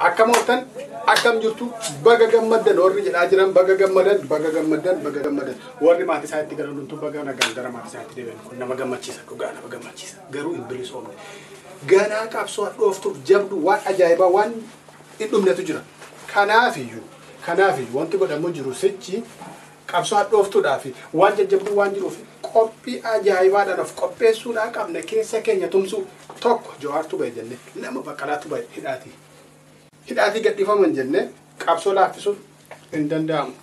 Akamotan akam jirtu baga gammadan warri jedhaa jiran baga gammadan warri maatii isaatti gara luntu baga nagaan gara maatii isaatti deebi'an kun nama gammachiisa dhugaa nama gammachiisa garuu hin bilisoomne ganaa qabsoo dhooftuuf jabdu waan ajaa'ibaa waan dhumnetu jira kanaafiyyuu wanti godhamu jiru sichi qabsoo dhooftuudhaaf waan jajjabdu waan jiruuf qophii ajaa'ibaadhaan of qopheessuudhaa qabna keessa keenya tumsu tokko Jawaartu bahe jenne nama Baqqalaatu bahe hidhaati gadhiifaman jenne qabsoo laaffisuun hin danda'amu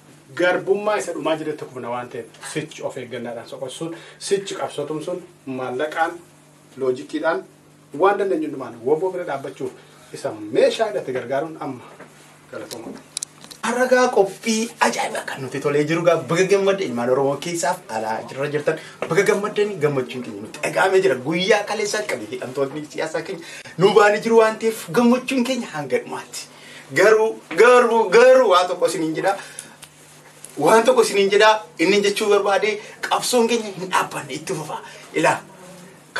garbummaa isa dhumaa jiretti kubna waan ta'eef sichi of eeggannaadhaan soqosuun sichi qabsoo tumsuun maallaqaan loojikiidhaan waan dandeenyu hundumaan woboo bira dhaabbachuuf isa meeshaa hidhate gargaaruun amma galatooma. Aragaa qophii ajaa'iba kan nuti tolee jiru gaa baga gammadde ilmaan Oromoo keessaaf alaa jirtan baga gammaddanii gammachuun keenya nuti dhagaamee jira guyyaa kaleessaa qabee hidhamtoonni siyaasaa keenya nu baanii jiru waan ta'eef gammachuun keenya hanga dhumaatti garuu waan tokko isiniin jedhaa inni jechuu barbaade qabsoon keenya hin dhaabbanne itti fufa ilaa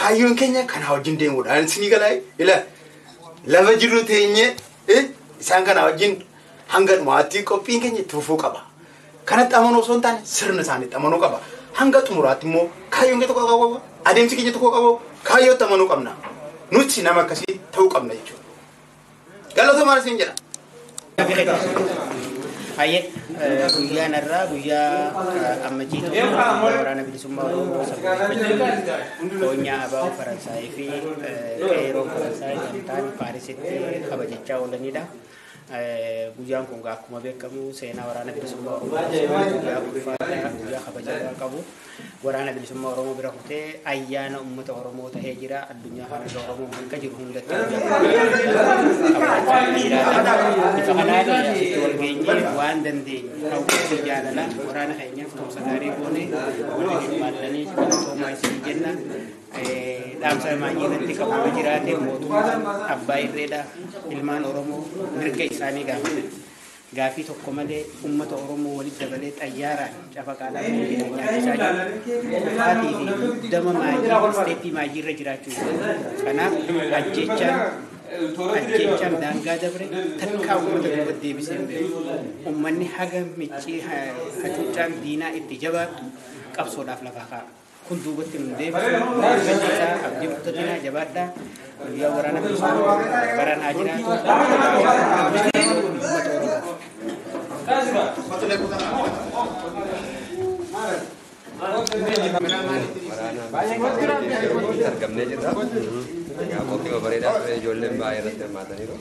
kaayyoon keenya kanaa wajjin deemuudha isinii galaa ilaa lafa jirru teenye isaan kanaa wajjin hanga dhumaatti qophiin keenya itti fufuu qaba. Kanatti amanuu osoo hin taane sirna isaaniitti amanuu qaba. Hanga xumuraatti immoo kaayyoon keenya tokko qaba. Adeemsi keenya tokko qaba. Kaayyootti amanuu qabna. Nuti nama akkasii ta'uu qabna jechuudha. Galatooma maal isin jedha? Hayyee guyyaa narraa guyyaa ammajiitu waraana bilisummaa Oromoo Koonyaa Abaaw Faransaayii fi Qeeroo Faransaayii gamtaan Paarisitti kabajachaa oolanidha. Guyyaan kun akkuma beekamu seenaa waraana bilisummaa Oromoo guyyaa kabajaa qabu. Waraana bilisummaa Oromoo bira kutee ayyaana uummata Oromoo ta'ee jira. Addunyaa kana Oromoo hanga jiru hundatti ifa kanaan asitti wal geenyee waan dandeenye hawwii jaalala waraana keenyaaf tumsa gaarii goone warri hirmaatanii galatoomaa isin jenna. Dhaamsa maayyiirratti qabama jiraate mootummaan abbaa irreedha ilmaan Oromoo mirga isaanii gaafatan. Gaafii tokko malee uummata Oromoo walitti dabalee xayyaaraan cafaqaadhaan nyaachisaa jiru. Dhufaatii fi guddama maayii isteeppii maayyiirra jiraachuu. Kanaaf ajjechaan daangaa dabre takkaa uummata duuba deebisee hin beeku. Uummanni haga miccii hacuuccaan diinaa itti jabaatu qabsoodhaaf lafaa kaa'a. Kun duubatti nu deebisu gaggeessaa abdii murtatinaa jabaadhaa guyyaa waraana bilisummaa baraan haa jiraatu uummata Oromoo. Argamnee jirra. Qophii bareedaa ijoolleen baay'ee irratti hirmaataniiru.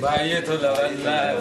Baay'ee tola wallaahi.